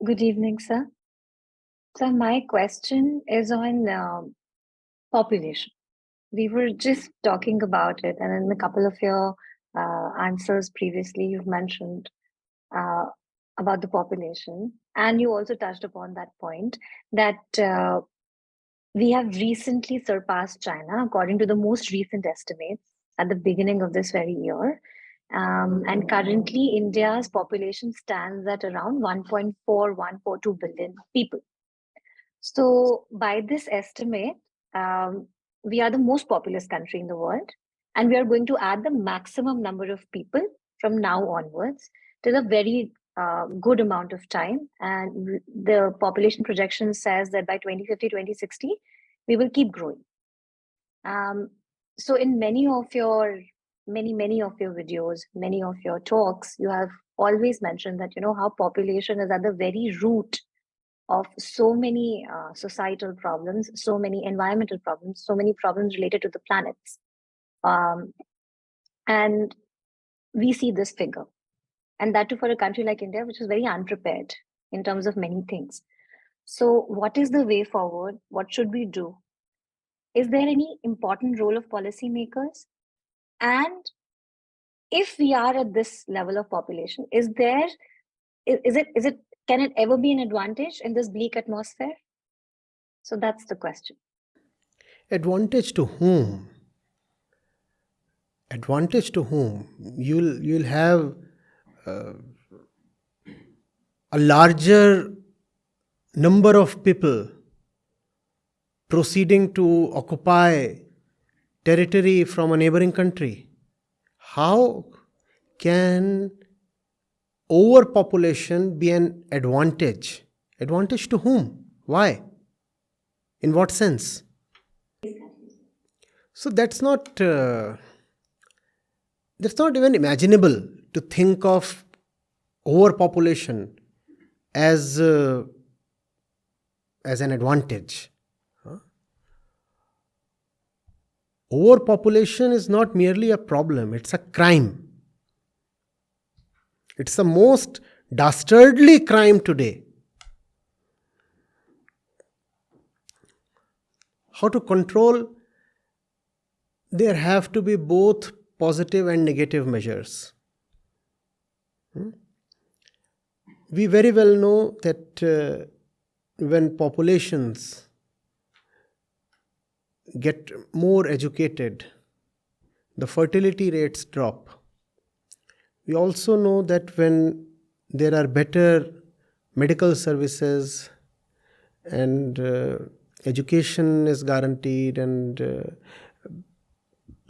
Good evening, sir. So my question is on population. We were just talking about it, and in a couple of your answers previously, you've mentioned uh, about the population, and you also touched upon that point that we have recently surpassed China, according to the most recent estimates at the beginning of this very year. And currently, India's population stands at around 1.4142 billion people. So, by this estimate, um, we are the most populous country in the world, and we are going to add the maximum number of people from now onwards till a very good amount of time. And the population projection says that by 2050, 2060, we will keep growing. Um, so, in many of your videos, many of your talks, you have always mentioned that how population is at the very root of so many societal problems, so many environmental problems, so many problems related to the planets. Um, and we see this figure. And that too for a country like India, which is very unprepared in terms of many things. So, what is the way forward? What should we do? Is there any important role of policymakers? And if we are at this level of population, is it can it ever be an advantage in this bleak atmosphere? So that's the question. Advantage to whom? Advantage to whom? You'll have a larger number of people proceeding to occupy territory from a neighboring country. How can overpopulation be an advantage? Advantage to whom? Why? In what sense? So that's not even imaginable to think of overpopulation as an advantage. Overpopulation is not merely a problem, it's a crime. It's the most dastardly crime today. How to control? There have to be both positive and negative measures. We very well know that when populations get more educated, the fertility rates drop. We also know that when there are better medical services and education is guaranteed and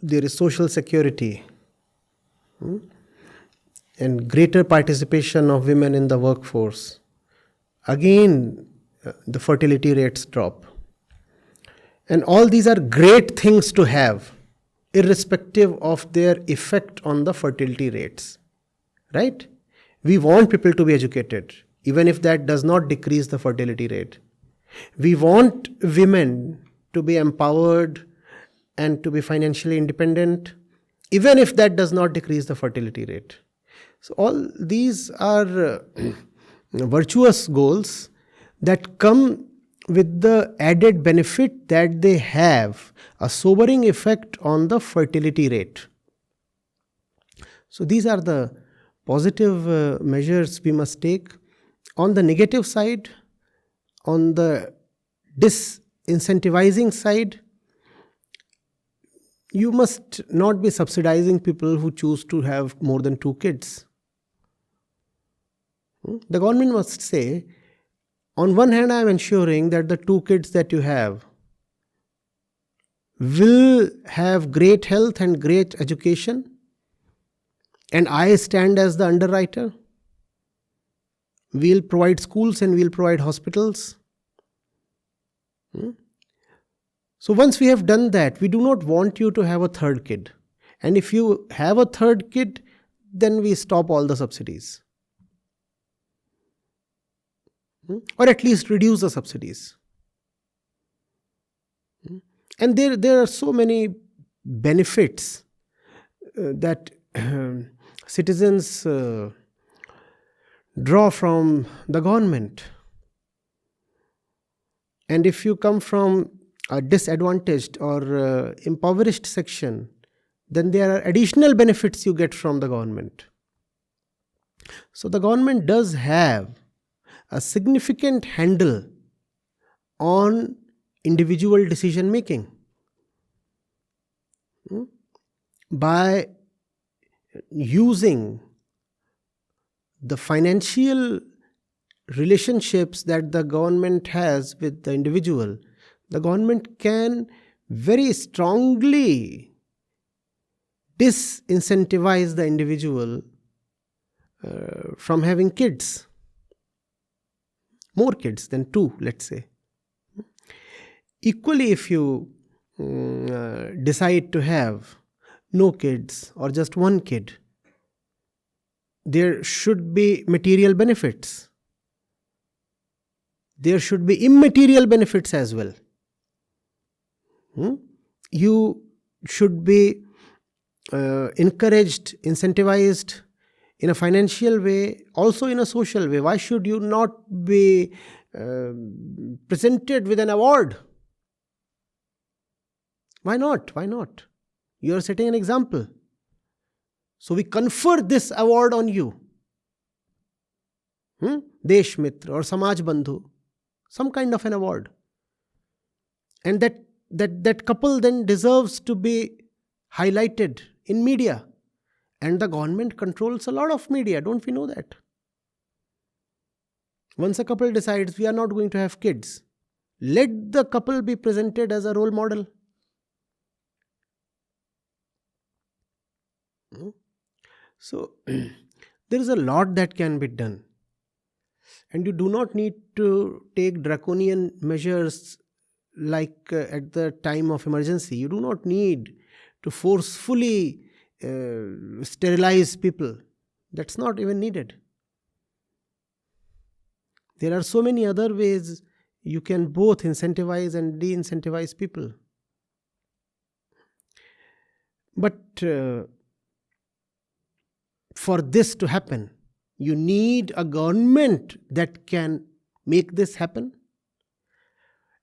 there is social security and greater participation of women in the workforce, again the fertility rates drop. And all these are great things to have, irrespective of their effect on the fertility rates. Right? We want people to be educated, even if that does not decrease the fertility rate. We want women to be empowered and to be financially independent, even if that does not decrease the fertility rate. So all these are virtuous goals that come with the added benefit that they have a sobering effect on the fertility rate. So these are the positive measures we must take. On the negative side, on the disincentivizing side, you must not be subsidizing people who choose to have more than 2 kids. The government must say, on one hand, I am ensuring that the 2 kids that you have will have great health and great education, and I stand as the underwriter. We'll provide schools and we'll provide hospitals. So once we have done that, we do not want you to have a 3rd kid. And if you have a 3rd kid, then we stop all the subsidies. Or at least reduce the subsidies. And there are so many benefits that citizens draw from the government. And if you come from a disadvantaged or impoverished section, then there are additional benefits you get from the government. So the government does have a significant handle on individual decision making by using the financial relationships that the government has with the individual. The government can very strongly disincentivize the individual from having kids, more kids than two, let's say. Equally, if you decide to have no kids or just one kid, there should be material benefits. There should be immaterial benefits as well. You should be encouraged, incentivized in a financial way, also in a social way. Why should you not be presented with an award? Why not? Why not? You are setting an example. So we confer this award on you. Desh Mitra or Samaj Bandhu, some kind of an award. And that couple then deserves to be highlighted in media. And the government controls a lot of media, don't we know that? Once a couple decides we are not going to have kids, let the couple be presented as a role model. So there is a lot that can be done. And you do not need to take draconian measures like at the time of emergency. You do not need to forcefully sterilize people. That's not even needed. There are so many other ways you can both incentivize and de-incentivize people. But for this to happen, you need a government that can make this happen.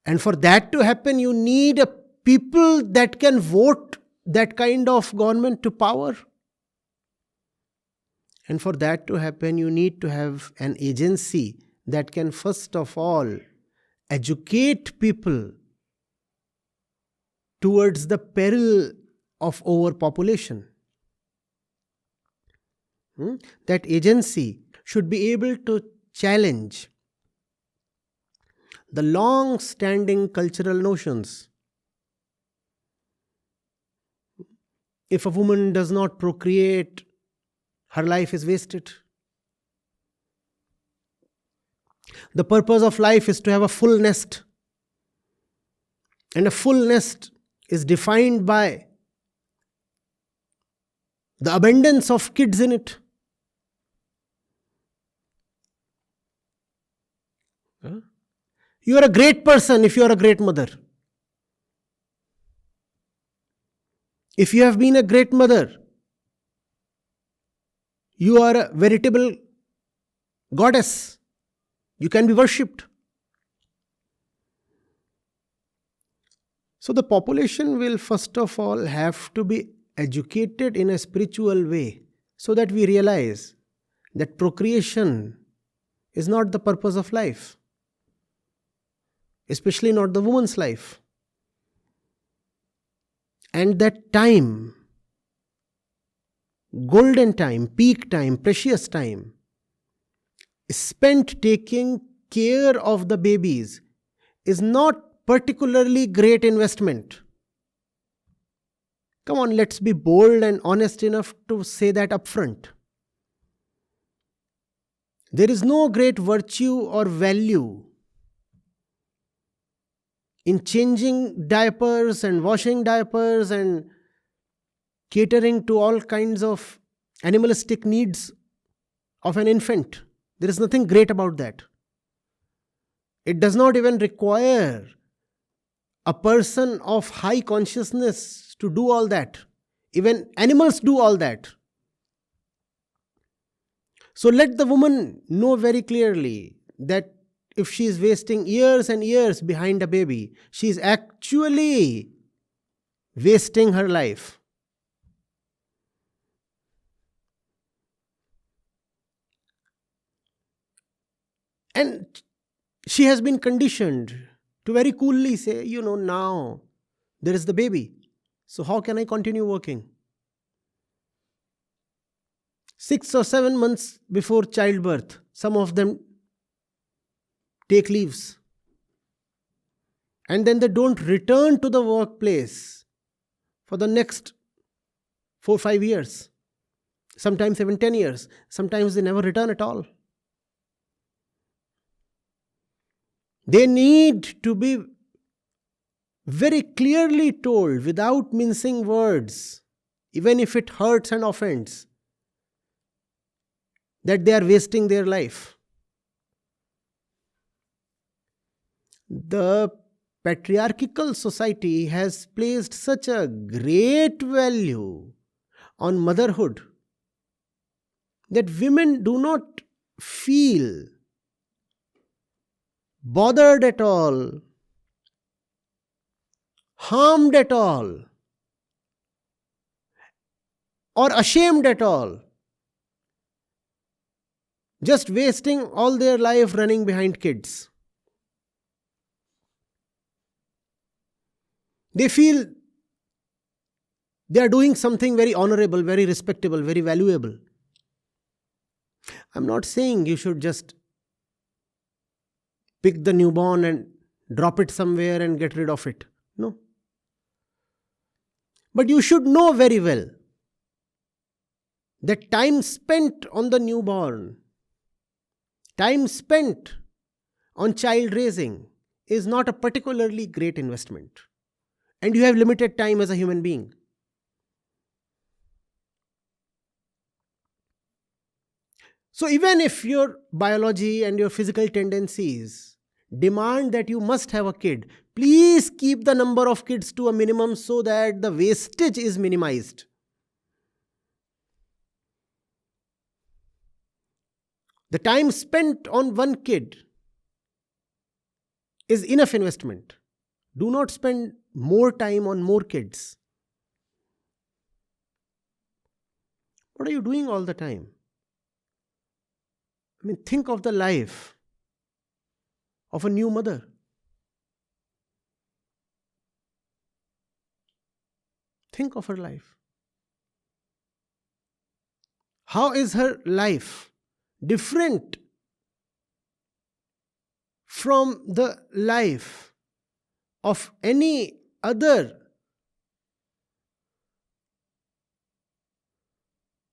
And for that to happen, you need a people that can vote that kind of government to power. And for that to happen, you need to have an agency that can first of all educate people towards the peril of overpopulation. That agency should be able to challenge the long-standing cultural notions. If a woman does not procreate, her life is wasted. The purpose of life is to have a full nest. And a full nest is defined by the abundance of kids in it. You are a great person if you are a great mother. If you have been a great mother, you are a veritable goddess. You can be worshipped. So the population will first of all have to be educated in a spiritual way so that we realize that procreation is not the purpose of life, especially not the woman's life. And that time, golden time, peak time, precious time, spent taking care of the babies is not particularly great investment. Come on, let's be bold and honest enough to say that upfront. There is no great virtue or value in changing diapers and washing diapers and catering to all kinds of animalistic needs of an infant. There is nothing great about that. It does not even require a person of high consciousness to do all that. Even animals do all that. So let the woman know very clearly that if she is wasting years and years behind a baby, she is actually wasting her life. And she has been conditioned to very coolly say, now there is the baby. So how can I continue working? 6 or 7 months before childbirth, some of them take leaves. And then they don't return to the workplace for the next 4-5 years. Sometimes even 10 years. Sometimes they never return at all. They need to be very clearly told, without mincing words, even if it hurts and offends, that they are wasting their life. The patriarchal society has placed such a great value on motherhood that women do not feel bothered at all, harmed at all, or ashamed at all, just wasting all their life running behind kids. They feel they are doing something very honorable, very respectable, very valuable. I'm not saying you should just pick the newborn and drop it somewhere and get rid of it. No. But you should know very well that time spent on the newborn, time spent on child raising is not a particularly great investment. And you have limited time as a human being. So even if your biology and your physical tendencies demand that you must have a kid, please keep the number of kids to a minimum so that the wastage is minimized. The time spent on one kid is enough investment. Do not spend more time on more kids. What are you doing all the time? Think of the life of a new mother. Think of her life. How is her life different from the life of any other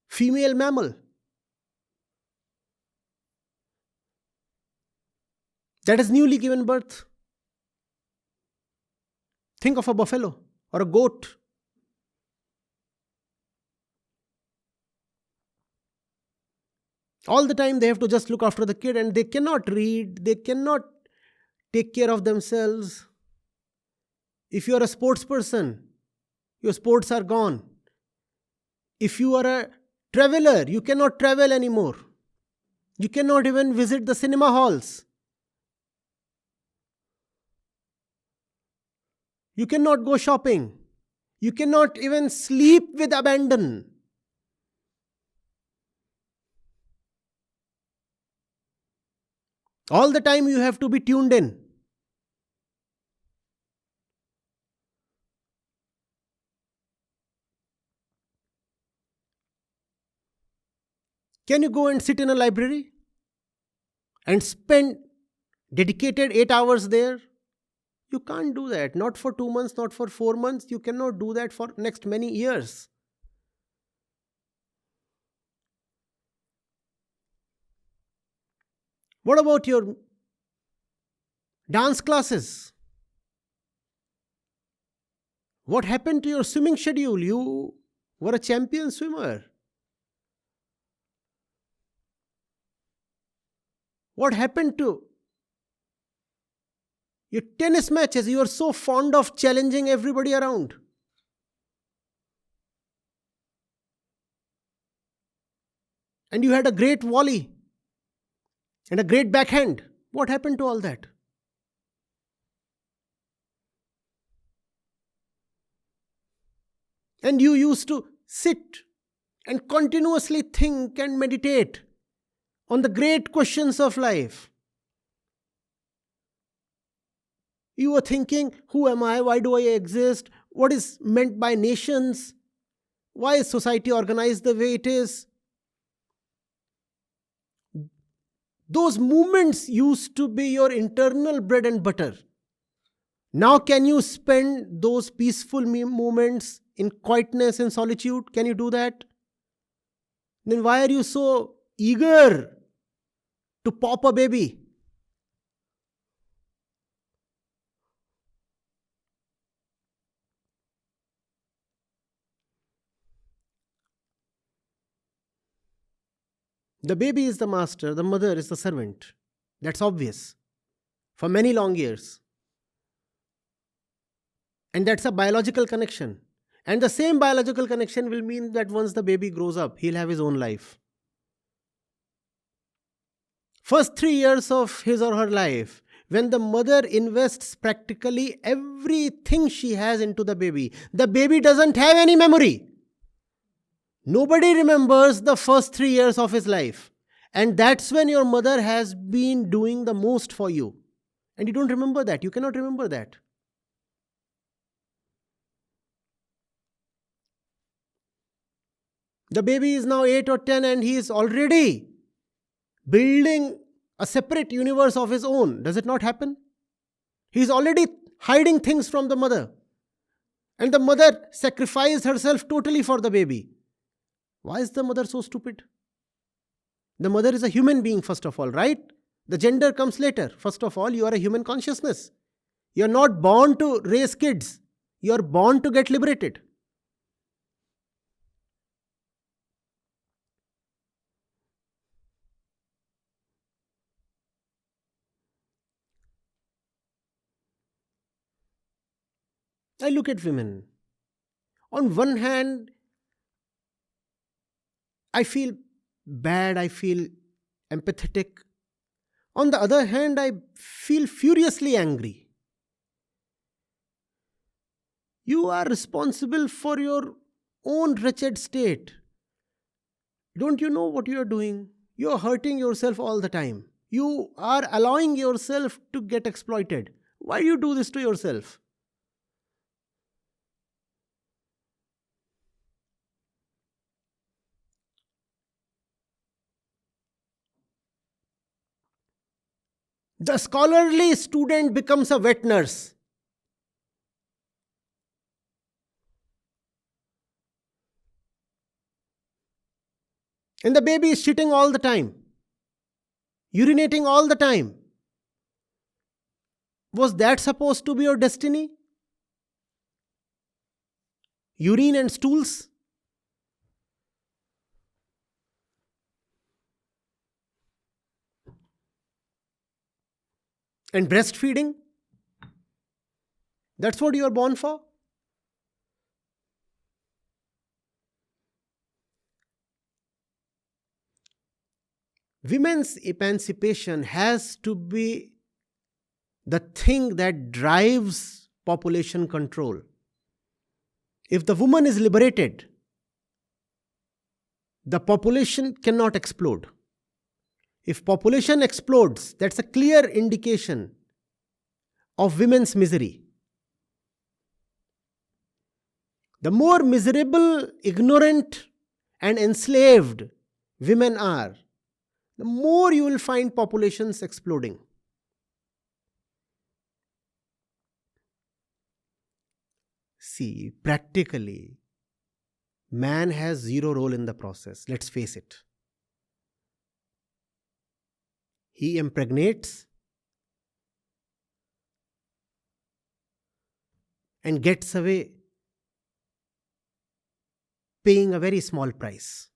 female mammal that has newly given birth? Think of a buffalo or a goat. All the time they have to just look after the kid, and they cannot read, they cannot take care of themselves. If you are a sports person, your sports are gone. If you are a traveler, you cannot travel anymore. You cannot even visit the cinema halls. You cannot go shopping. You cannot even sleep with abandon. All the time you have to be tuned in. Can you go and sit in a library and spend dedicated 8 hours there? You can't do that. Not for 2 months, not for 4 months. You cannot do that for next many years. What about your dance classes? What happened to your swimming schedule? You were a champion swimmer. What happened to your tennis matches? You are so fond of challenging everybody around. and you had a great volley and a great backhand. What happened to all that? And you used to sit and continuously think and meditate on the great questions of life. You were thinking, who am I? Why do I exist? What is meant by nations? Why is society organized the way it is? Those movements used to be your internal bread and butter. Now, can you spend those peaceful moments in quietness and solitude? Can you do that? Then why are you so eager to pop a baby? The baby is the master, the mother is the servant. That's obvious for many long years. And that's a biological connection. And the same biological connection will mean that once the baby grows up, he'll have his own life. First 3 years of his or her life, when the mother invests practically everything she has into the baby doesn't have any memory. Nobody remembers the first 3 years of his life. And that's when your mother has been doing the most for you. And you don't remember that. You cannot remember that. The baby is now 8 or 10 and he is already building a separate universe of his own. Does it not happen? He is already hiding things from the mother. And the mother sacrificed herself totally for the baby. Why is the mother so stupid? The mother is a human being, first of all, right? The gender comes later. First of all, you are a human consciousness. You are not born to raise kids. You are born to get liberated. I look at women. On one hand, I feel bad, I feel empathetic. On the other hand, I feel furiously angry. You are responsible for your own wretched state. Don't you know what you are doing? You are hurting yourself all the time. You are allowing yourself to get exploited. Why do you do this to yourself? The scholarly student becomes a wet nurse. And the baby is shitting all the time, urinating all the time. Was that supposed to be your destiny? Urine and stools? And breastfeeding? That's what you are born for? Women's emancipation has to be the thing that drives population control. If the woman is liberated, the population cannot explode. If population explodes, that's a clear indication of women's misery. The more miserable, ignorant, and enslaved women are, the more you will find populations exploding. See, practically, man has zero role in the process. Let's face it. He impregnates and gets away paying a very small price.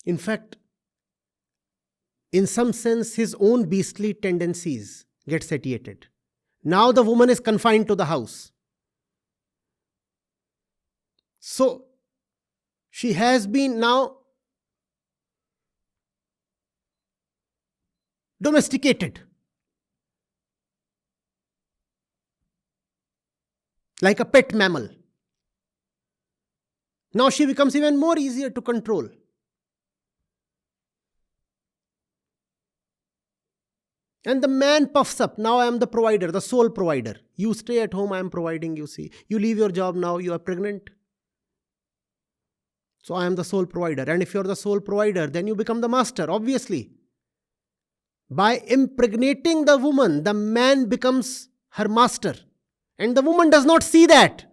In fact, in some sense, his own beastly tendencies get satiated. Now the woman is confined to the house. So, she has been now domesticated, like a pet mammal. Now she becomes even more easier to control. And the man puffs up. Now I am the provider, the sole provider. You stay at home, I am providing, you see. You leave your job now, you are pregnant. So I am the sole provider. And if you are the sole provider, then you become the master, obviously. By impregnating the woman, the man becomes her master. And the woman does not see that.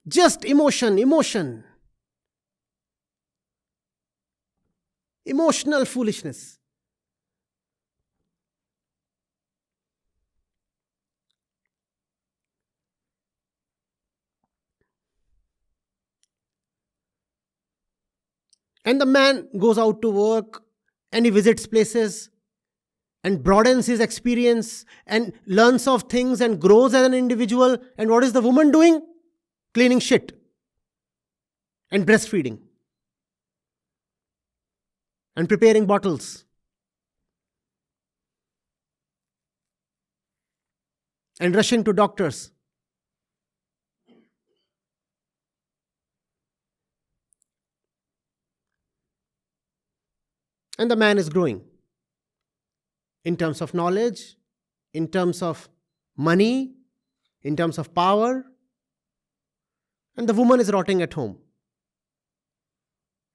Just emotion. Emotional foolishness. And the man goes out to work and he visits places and broadens his experience and learns of things and grows as an individual. And what is the woman doing? Cleaning shit and breastfeeding and preparing bottles and rushing to doctors. And the man is growing in terms of knowledge, in terms of money, in terms of power. And the woman is rotting at home.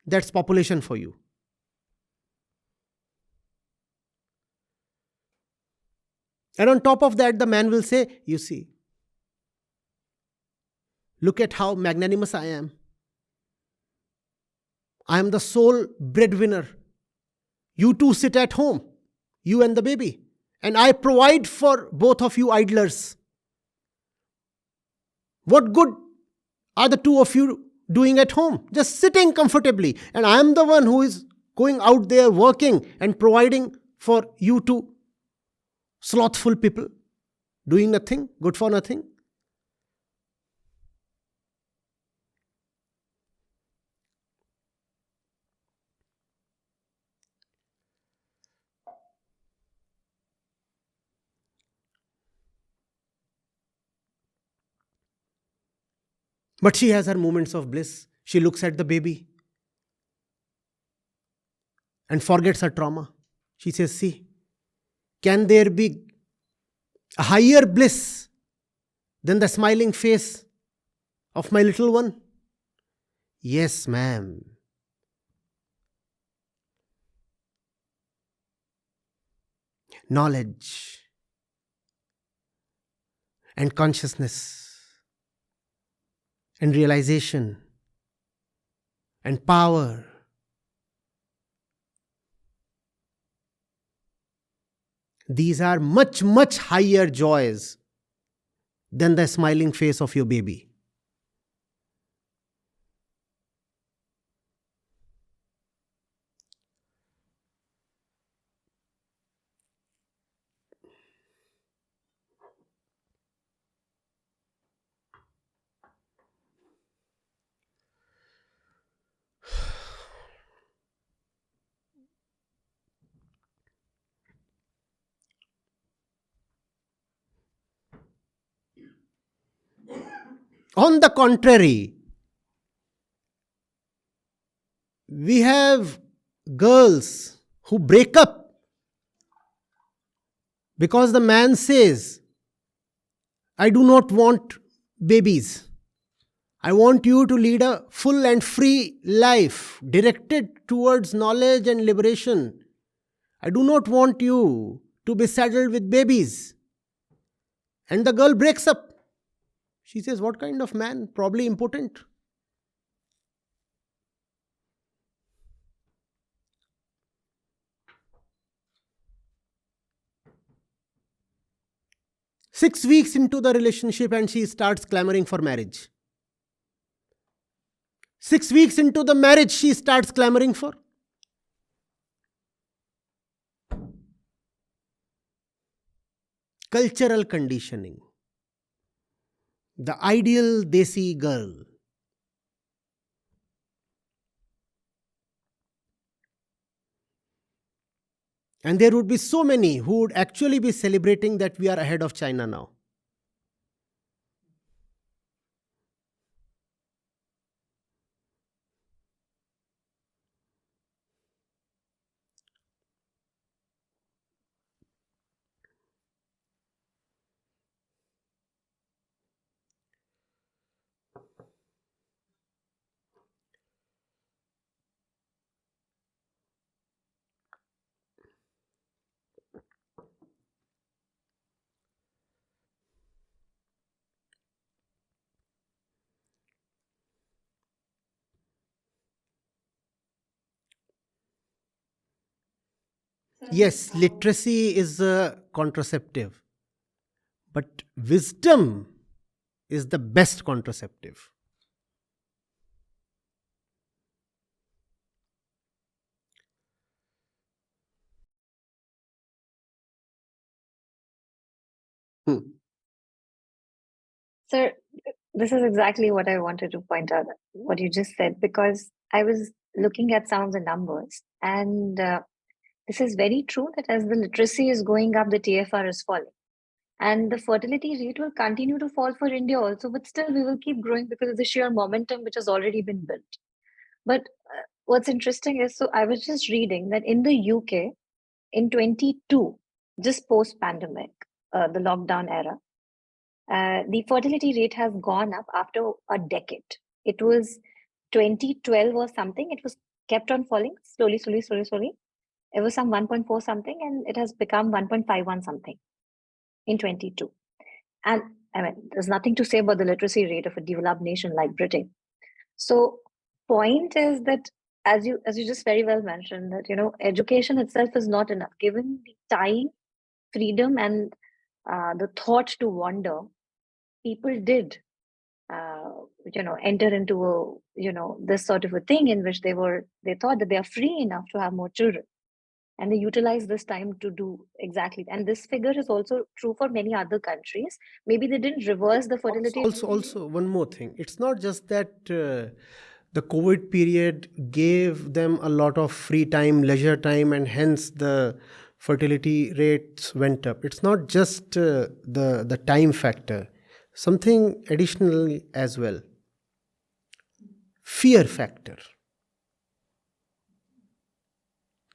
That's population for you. And on top of that, the man will say, you see, look at how magnanimous I am. I am the sole breadwinner. You two sit at home, you and the baby. And I provide for both of you idlers. What good are the two of you doing at home? Just sitting comfortably. And I am the one who is going out there working and providing for you two slothful people, doing nothing, good for nothing. But she has her moments of bliss. She looks at the baby and forgets her trauma. She says, see, can there be a higher bliss than the smiling face of my little one? Yes, ma'am. Knowledge and consciousness and realization and power. These are much, much higher joys than the smiling face of your baby. On the contrary, we have girls who break up because the man says, I do not want babies. I want you to lead a full and free life directed towards knowledge and liberation. I do not want you to be saddled with babies. And the girl breaks up. She says, what kind of man? Probably impotent. Six weeks into the relationship and she starts clamoring for marriage. 6 weeks into the marriage, she starts clamoring for cultural conditioning. The ideal desi girl. And there would be so many who would actually be celebrating that we are ahead of China now. Yes, literacy is a contraceptive, but wisdom is the best contraceptive. Hmm. Sir, this is exactly what I wanted to point out, what you just said, because I was looking at some of the numbers, and this is very true that as the literacy is going up, the TFR is falling. And the fertility rate will continue to fall for India also, but still we will keep growing because of the sheer momentum which has already been built. But what's interesting is, so I was just reading that in the UK in 22, just post pandemic, the lockdown era, the fertility rate has gone up after a decade. It was 2012 or something. It was kept on falling slowly, slowly, slowly, slowly. It was some 1.4 something, and it has become 1.51 something in 22. And I mean, there's nothing to say about the literacy rate of a developed nation like Britain. So, point is that as you just very well mentioned, that education itself is not enough. Given the time, freedom, and the thought to wander, people did enter into this sort of a thing in which they thought that they are free enough to have more children, and they utilize this time to do exactly. And this figure is also true for many other countries. Maybe they didn't reverse the fertility. Also, one more thing. It's not just that the COVID period gave them a lot of free time, leisure time, and hence the fertility rates went up. It's not just the time factor. Something additional as well. Fear factor.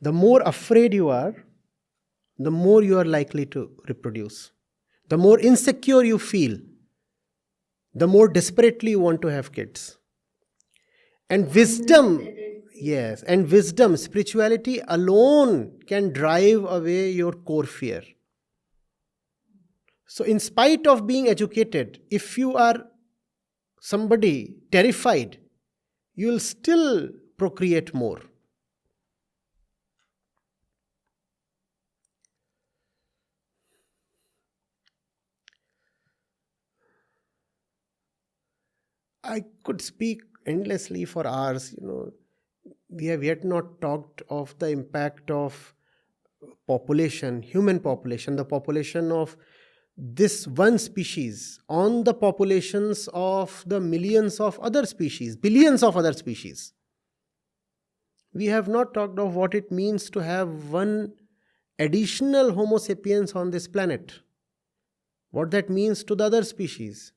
The more afraid you are, the more you are likely to reproduce. The more insecure you feel, the more desperately you want to have kids. And wisdom, yes, and wisdom, spirituality alone can drive away your core fear. So, in spite of being educated, if you are somebody terrified, you will still procreate more. I could speak endlessly for hours. We have yet not talked of the impact of population, human population, the population of this one species on the populations of the millions of other species, billions of other species. We have not talked of what it means to have one additional Homo sapiens on this planet, what that means to the other species,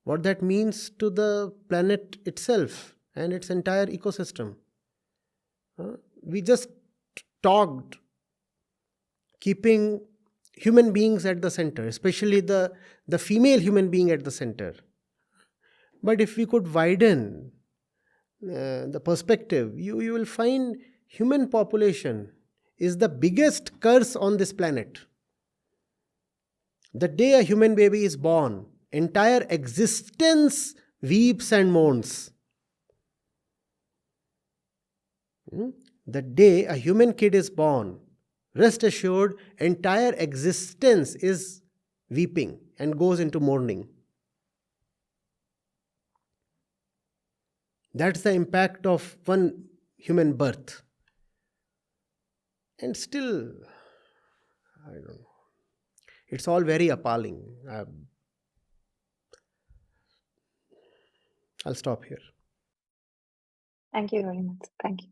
what that means to the planet itself and its entire ecosystem. We just talked keeping human beings at the center, especially the female human being at the center. But if we could widen the perspective, you will find human population is the biggest curse on this planet. The day a human baby is born, entire existence weeps and mourns. The day a human kid is born, rest assured, entire existence is weeping and goes into mourning. That's the impact of one human birth. And still, I don't know. It's all very appalling. I'll stop here. Thank you very much. Thank you.